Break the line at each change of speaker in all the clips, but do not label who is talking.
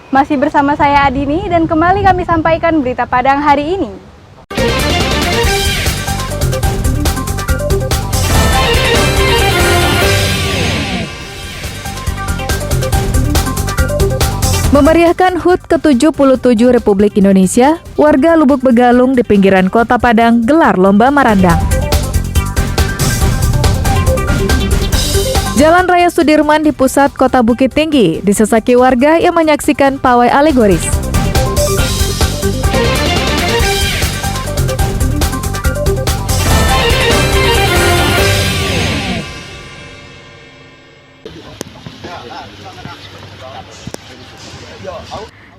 Masih bersama saya Adini dan kembali kami sampaikan berita Padang hari ini. Memeriahkan HUT ke-77 Republik Indonesia, warga Lubuk Begalung di pinggiran Kota Padang gelar lomba marandang. Jalan Raya Sudirman di pusat Kota Bukit Tinggi disesaki warga yang menyaksikan pawai alegoris.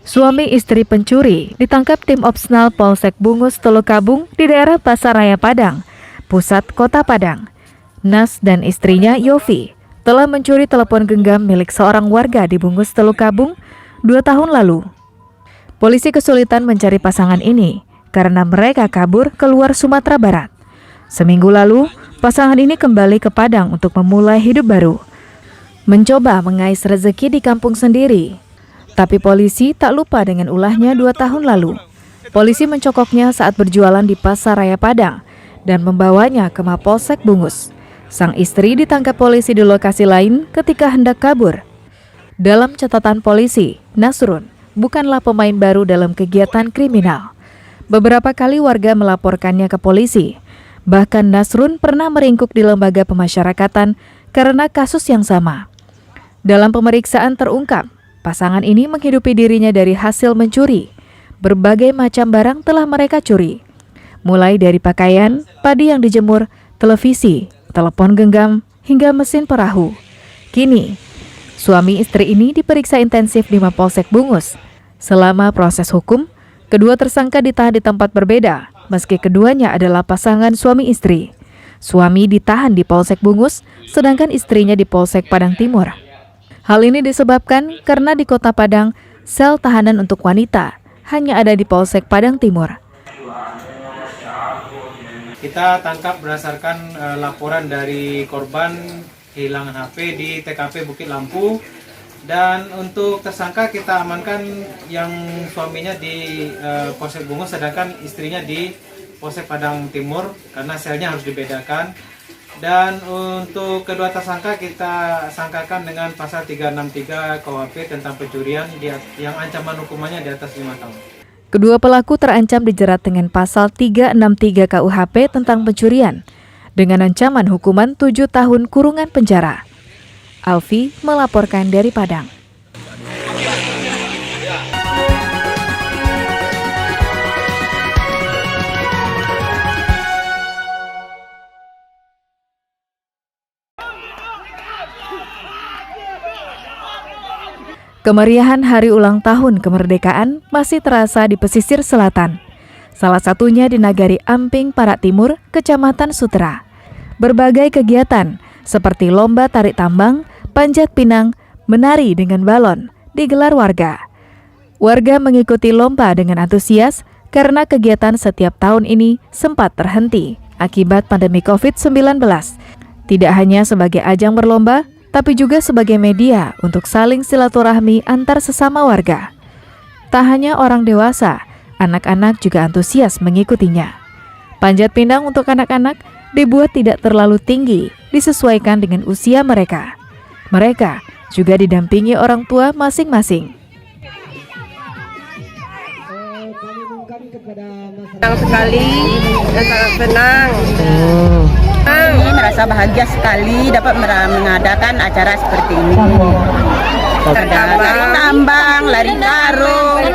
Suami istri pencuri ditangkap tim Opsnal Polsek Bungus Telukabung di daerah Pasaraya Padang, pusat Kota Padang. Nas dan istrinya Yofi telah mencuri telepon genggam milik seorang warga di Bungus Telukabung 2 tahun lalu. Polisi kesulitan mencari pasangan ini karena mereka kabur keluar Sumatera Barat. Seminggu lalu, pasangan ini kembali ke Padang untuk memulai hidup baru, mencoba mengais rezeki di kampung sendiri. Tapi polisi tak lupa dengan ulahnya 2 tahun lalu. Polisi mencokoknya saat berjualan di Pasar Raya Padang dan membawanya ke Mapolsek Bungus. Sang istri ditangkap polisi di lokasi lain ketika hendak kabur. Dalam catatan polisi, Nasrun bukanlah pemain baru dalam kegiatan kriminal. Beberapa kali warga melaporkannya ke polisi. Bahkan Nasrun pernah meringkuk di lembaga pemasyarakatan karena kasus yang sama. Dalam pemeriksaan terungkap, pasangan ini menghidupi dirinya dari hasil mencuri. Berbagai macam barang telah mereka curi, mulai dari pakaian, padi yang dijemur, televisi, telepon genggam, hingga mesin perahu. Kini, suami istri ini diperiksa intensif di Mapolsek Bungus. Selama proses hukum, kedua tersangka ditahan di tempat berbeda, meski keduanya adalah pasangan suami istri. Suami ditahan di Polsek Bungus, sedangkan istrinya di Polsek Padang Timur. Hal ini disebabkan karena di Kota Padang, sel tahanan untuk wanita hanya ada di Polsek Padang Timur.
Kita tangkap berdasarkan laporan dari korban kehilangan HP di TKP Bukit Lampu. Dan untuk tersangka kita amankan yang suaminya di Polsek Bungus, sedangkan istrinya di Polsek Padang Timur karena selnya harus dibedakan. Dan untuk kedua tersangka kita sangkakan dengan pasal 363 KUHP tentang pencurian yang ancaman hukumannya di atas 5 tahun.
Kedua pelaku terancam dijerat dengan pasal 363 KUHP tentang pencurian dengan ancaman hukuman 7 tahun kurungan penjara. Alfi melaporkan dari Padang. Kemeriahan hari ulang tahun kemerdekaan masih terasa di pesisir selatan. Salah satunya di Nagari Amping, Parak Timur, Kecamatan Sutera. Berbagai kegiatan seperti lomba tarik tambang, panjat pinang, menari dengan balon digelar warga. Warga mengikuti lomba dengan antusias karena kegiatan setiap tahun ini sempat terhenti akibat pandemi COVID-19. Tidak hanya sebagai ajang berlomba, tapi juga sebagai media untuk saling silaturahmi antar sesama warga. Tak hanya orang dewasa, anak-anak juga antusias mengikutinya. Panjat pinang untuk anak-anak dibuat tidak terlalu tinggi, disesuaikan dengan usia mereka. Mereka juga didampingi orang tua masing-masing.
Senang sekali dan sangat senang. Ini merasa bahagia sekali dapat mengadakan acara seperti ini. Lari tambang, lari karung,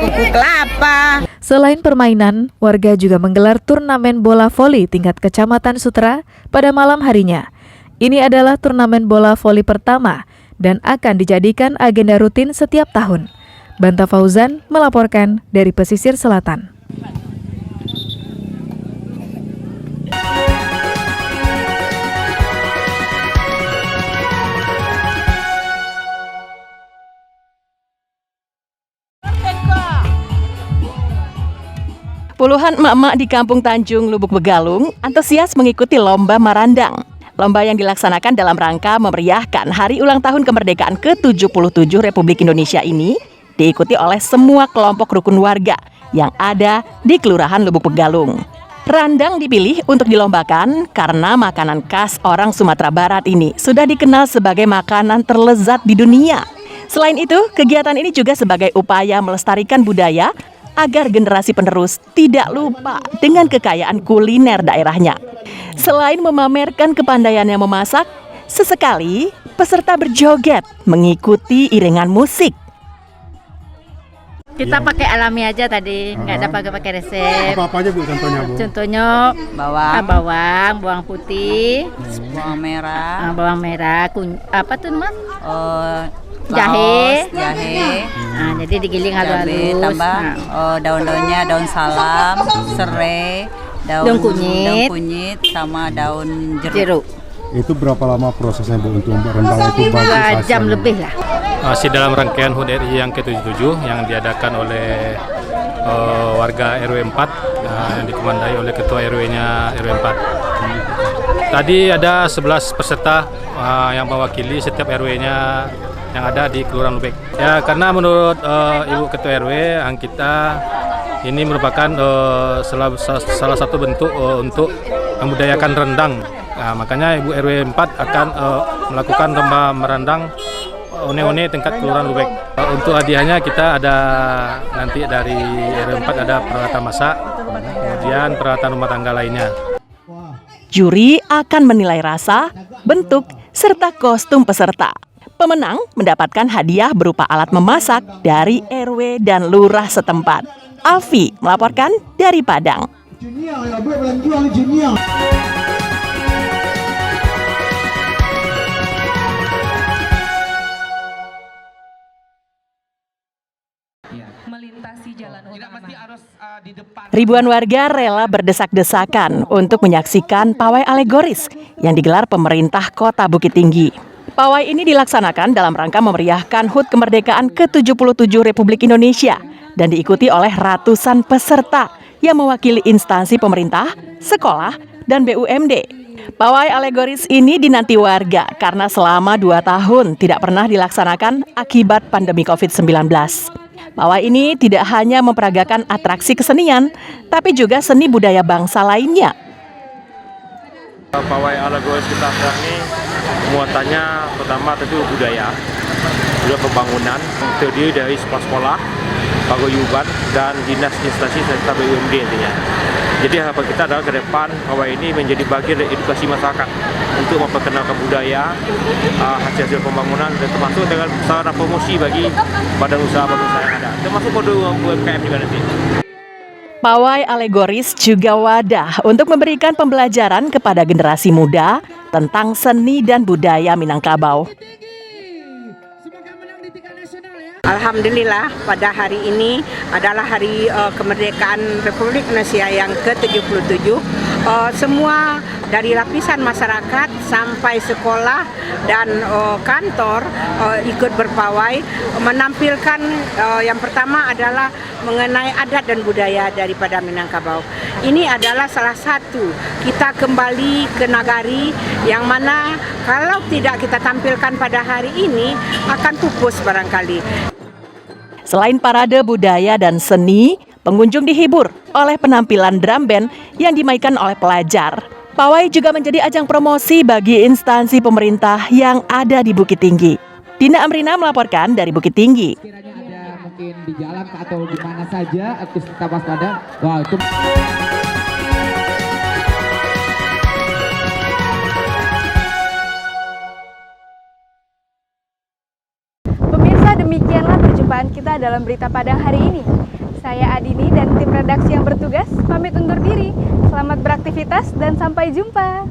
kuku kelapa.
Selain permainan, warga juga menggelar turnamen bola voli tingkat Kecamatan Sutera pada malam harinya. Ini adalah turnamen bola voli pertama dan akan dijadikan agenda rutin setiap tahun. Banta Fauzan melaporkan dari pesisir selatan.
Puluhan emak-emak di Kampung Tanjung, Lubuk Begalung antusias mengikuti lomba marandang. Lomba yang dilaksanakan dalam rangka memeriahkan Hari Ulang Tahun Kemerdekaan ke-77 Republik Indonesia ini diikuti oleh semua kelompok rukun warga yang ada di Kelurahan Lubuk Begalung. Randang dipilih untuk dilombakan karena makanan khas orang Sumatera Barat ini sudah dikenal sebagai makanan terlezat di dunia. Selain itu, kegiatan ini juga sebagai upaya melestarikan budaya agar generasi penerus tidak lupa dengan kekayaan kuliner daerahnya. Selain memamerkan kepandaiannya memasak, sesekali peserta berjoget mengikuti iringan musik.
Kita pakai alami aja tadi, nggak ada pakai resep.
Apa aja Bu contohnya Bu?
Contohnya
Bawang,
bawang putih,
bawang merah,
apa tuh mas?
jahe.
Nah, jadi digiling halus-halus.
Tambah daun-daunnya, daun salam, serai,
Daun kunyit.
sama daun
Jeruk.
Itu berapa lama prosesnya Bu untuk rendang itu bagus
2 jam
hasilnya?
lebih lah.
Masih dalam rangkaian HUT RI yang ke-77 yang diadakan oleh warga RW 4 yang dikomandai oleh ketua RW-nya RW 4. Tadi ada 11 peserta yang mewakili setiap RW-nya yang ada di Kelurahan Lubek. Ya, karena menurut Ibu Ketua RW kita ini merupakan salah satu bentuk untuk membudayakan rendang. Nah, makanya Ibu RW 4 akan melakukan lomba merendang one-one tingkat Kelurahan Lubek. Untuk hadiahnya kita ada nanti dari RW 4 ada peralatan masak, kemudian peralatan rumah tangga lainnya.
Juri akan menilai rasa, bentuk, serta kostum peserta. Pemenang mendapatkan hadiah berupa alat memasak dari RW dan lurah setempat. Alfi melaporkan dari Padang. Ribuan warga rela berdesak-desakan untuk menyaksikan pawai alegoris yang digelar pemerintah Kota Bukit Tinggi. Pawai ini dilaksanakan dalam rangka memeriahkan HUT kemerdekaan ke-77 Republik Indonesia dan diikuti oleh ratusan peserta yang mewakili instansi pemerintah, sekolah, dan BUMD. Pawai alegoris ini dinanti warga karena selama 2 tahun tidak pernah dilaksanakan akibat pandemi COVID-19. Pawai ini tidak hanya memperagakan atraksi kesenian, tapi juga seni budaya bangsa lainnya.
Pawai alegoris kita sekarang ini muatannya pertama tentu budaya, juga pembangunan, terdiri dari sekolah-sekolah, paguyuban, dan dinas instansi serta BUMD intinya. Jadi harapan kita adalah ke depan pawai ini menjadi bagian dari edukasi masyarakat untuk memperkenalkan budaya, hasil-hasil pembangunan, dan termasuk dengan sarana promosi bagi badan usaha yang ada, termasuk produk UMKM juga nanti.
Pawai alegoris juga wadah untuk memberikan pembelajaran kepada generasi muda tentang seni dan budaya Minangkabau.
Alhamdulillah pada hari ini adalah hari kemerdekaan Republik Indonesia yang ke-77. Semua dari lapisan masyarakat sampai sekolah dan kantor ikut berpawai menampilkan yang pertama adalah mengenai adat dan budaya daripada Minangkabau. Ini adalah salah satu kita kembali ke nagari yang mana kalau tidak kita tampilkan pada hari ini akan pupus barangkali.
Selain parade budaya dan seni, pengunjung dihibur oleh penampilan drum band yang dimainkan oleh pelajar. Pawai juga menjadi ajang promosi bagi instansi pemerintah yang ada di Bukit Tinggi. Dina Amrina melaporkan dari Bukit Tinggi.
Kiranya ada mungkin di jalan atau di mana saja, harus kita waspada. Wah, itu
demikianlah perjumpaan kita dalam Berita Padang hari ini. Saya Adini dan tim redaksi yang bertugas pamit undur diri. Selamat beraktivitas dan sampai jumpa.